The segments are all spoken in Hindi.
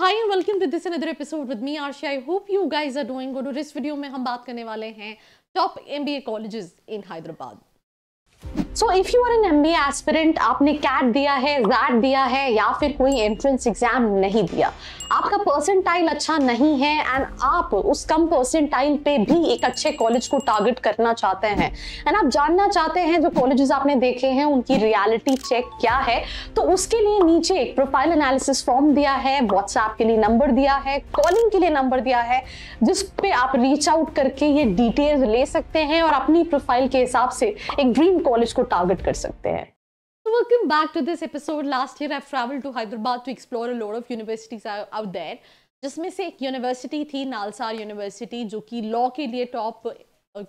hi and welcome to this another episode with me Arshi. I hope you guys are doing good. और इस वीडियो में हम बात करने वाले हैं top MBA colleges in Hyderabad. So if you are an MBA aspirant, आपने CAT दिया है, ZAT दिया है या फिर कोई एंट्रेंस एग्जाम नहीं दिया, आपका परसेंटाइल अच्छा नहीं है एंड आप उस कम परसेंटाइल पे भी एक अच्छे कॉलेज को टारगेट करना चाहते हैं एंड आप जानना चाहते हैं जो कॉलेजेस आपने देखे हैं उनकी रियलिटी चेक क्या है, तो उसके लिए नीचे एक प्रोफाइल एनालिसिस फॉर्म दिया है, व्हाट्सएप के लिए नंबर दिया है, कॉलिंग के लिए नंबर दिया है, जिस पे आप रीच आउट करके ये डिटेल्स ले सकते हैं और अपनी प्रोफाइल के हिसाब से एक ड्रीम कॉलेज को टारगेट कर सकते हैं. Welcome back to this episode. Last year I've traveled to Hyderabad to explore a lot of universities out there. जिसमें से एक यूनिवर्सिटी थी नालसार यूनिवर्सिटी जो कि लॉ के लिए टॉप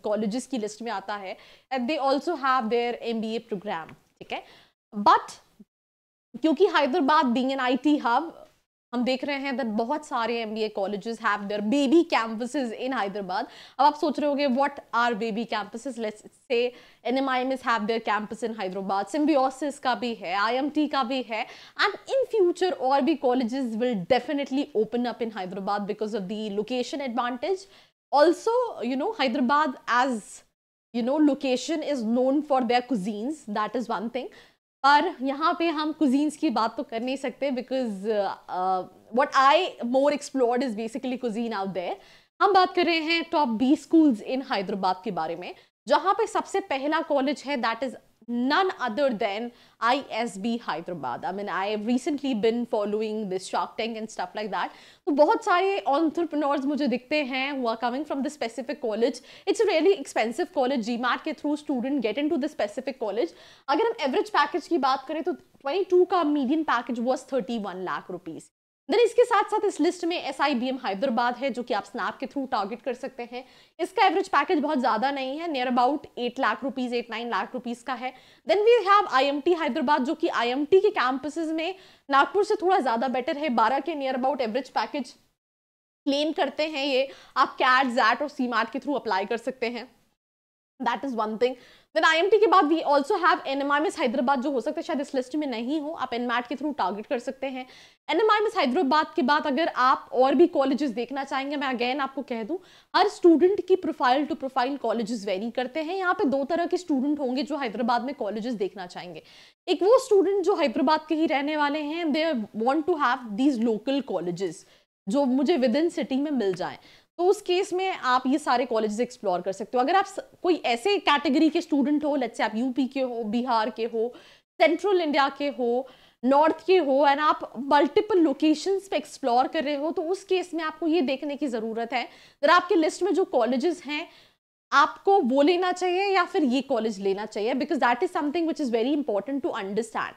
कॉलेजेस की लिस्ट में आता है and they also have their MBA program. ठीक है, बट क्योंकि Hyderabad being an IT hub हम देख रहे हैं that बहुत सारे MBA colleges have their baby campuses in Hyderabad. अब आप सोच रहे होंगे what are baby campuses? Let's say NMIMS have their campus in Hyderabad, Symbiosis का भी है, IMT का भी है, and in future और भी colleges will definitely open up in Hyderabad because of the location advantage. Also, you know, Hyderabad as you know location is known for their cuisines. That is one thing. पर यहाँ पे हम कुजीन्स की बात तो कर नहीं सकते because what I more explored is basically cuisine out there. हम बात कर रहे हैं टॉप 20 स्कूल्स इन हैदराबाद के बारे में, जहाँ पे सबसे पहला कॉलेज है that is none other than ISB Hyderabad. I mean, I have recently been following this Shark Tank and stuff like that. तो बहुत सारे entrepreneurs मुझे दिखते हैं who are coming from this specific college. It's a really expensive college. GMAT के through student get into this specific college. अगर हम average package की बात करें तो 22 का median package was 31 lakh rupees. Then इसके साथ साथ इस लिस्ट में SIBM हैदराबाद है जो कि आप स्नैप के थ्रू टारगेट कर सकते हैं. इसका एवरेज पैकेज बहुत ज़्यादा नहीं है, near about 8 lakh rupees 8-9 lakh rupees का है. Then we have IMT Hyderabad जो कि IMT के कैंपसेस में नागपुर से थोड़ा ज़्यादा बेटर है. 12 के near about average package claim करते हैं ये. आप CAT, ZAT और CMAT के थ्रू अप्लाई कर सकते हैं. That is one thing. Then IMT के बाद we also have NMIMS Hyderabad जो हो सकता है शायद इस लिस्ट में नहीं हो, आप NMAT के थ्रू टारगेट कर सकते हैं. NMIMS हैदराबाद के बाद अगर आप और भी कॉलेजेस देखना चाहेंगे, मैं अगेन आपको कह दूं हर स्टूडेंट की profile to profile colleges vary करते हैं. यहाँ पे दो तरह के स्टूडेंट होंगे जो हैदराबाद में कॉलेजेस देखना चाहेंगे. एक वो स्टूडेंट जो हैदराबाद के ही रहने वाले हैं, they want to have these local colleges जो मुझे विद इन सिटी में मिल जाएं. तो उस केस में आप ये सारे कॉलेजेस एक्सप्लोर कर सकते हो. अगर आप कोई ऐसे कैटेगरी के स्टूडेंट हो, लेट्स से आप यूपी के हो, बिहार के हो, सेंट्रल इंडिया के हो, नॉर्थ के हो एंड आप मल्टीपल लोकेशंस पे एक्सप्लोर कर रहे हो, तो उस केस में आपको ये देखने की ज़रूरत है अगर आपके लिस्ट में जो कॉलेजेस हैं आपको वो लेना चाहिए या फिर ये कॉलेज लेना चाहिए, because that is something which is very important to understand.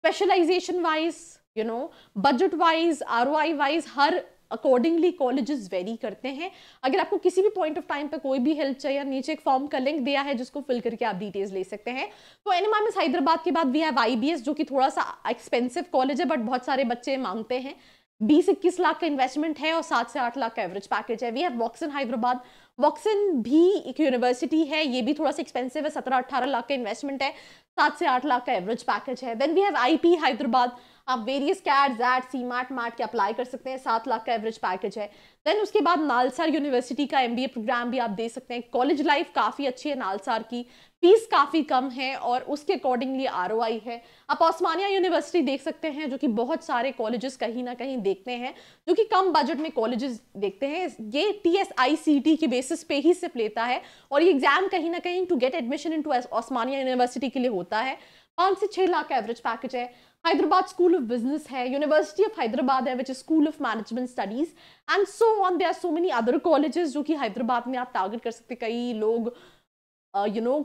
Specialisation wise, you know, budget wise, ROI wise हर अकॉर्डिंगली कॉलेजेस वेरी करते हैं. अगर आपको किसी भी पॉइंट ऑफ टाइम पे कोई भी हेल्प चाहिए, नीचे एक फॉर्म का लिंक दिया है जिसको फिल करके आप डिटेल्स ले सकते हैं. तो NMIMS हैदराबाद के बाद वी हैव IBS जो कि थोड़ा सा एक्सपेंसिव कॉलेज है बट बहुत सारे बच्चे मांगते हैं. 20-21 लाख का इन्वेस्टमेंट है और 7 से 8 लाख का एवरेज पैकेज है. We have Woxsen Hyderabad. वॉक्सन भी एक यूनिवर्सिटी है, ये भी थोड़ा सा एक्सपेंसिव है, 17-18 लाख का इन्वेस्टमेंट है, 7 से 8 लाख का एवरेज पैकेज है. Then we have IP Hyderabad. आप various CAT, ZAT, CMAT, MAT के अप्लाई कर सकते हैं, 7 लाख का एवरेज पैकेज है. देन उसके बाद नालसार यूनिवर्सिटी का MBA प्रोग्राम भी आप दे सकते हैं. कॉलेज लाइफ काफ़ी अच्छी है नालसार की, फीस काफ़ी कम है और उसके अकॉर्डिंगली ROI है. आप ओस्मानिया यूनिवर्सिटी देख सकते हैं जो कि बहुत सारे कॉलेजेस कहीं ना कहीं देखते हैं, जो कि कम बजट में कॉलेजेस देखते हैं. ये TSICT के बेसिस पे ही सिर्फ लेता है और ये एग्जाम कहीं ना कहीं to get admission into Osmania university के लिए होता है. 5 से 6 लाख का एवरेज पैकेज है. हैदराबाद स्कूल ऑफ बिजनेस है, यूनिवर्सिटी ऑफ हैदराबाद है which is school of management studies and so on. There are so many other colleges जो कि हैदराबाद में आप टारगेट कर सकते हैं. कई लोग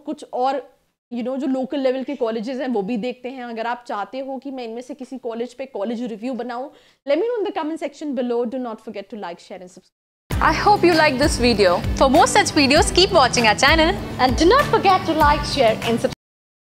कुछ और जो लोकल लेवल के कॉलेजेस हैं वो भी देखते हैं. अगर आप चाहते हो कि मैं इनमें से किसी कॉलेज पे कॉलेज रिव्यू बनाऊं, let me know in the comment section below. Do not forget to like, share and subscribe. I hope you like this video. For more such videos, keep watching our channel And do not forget to like, share and subscribe.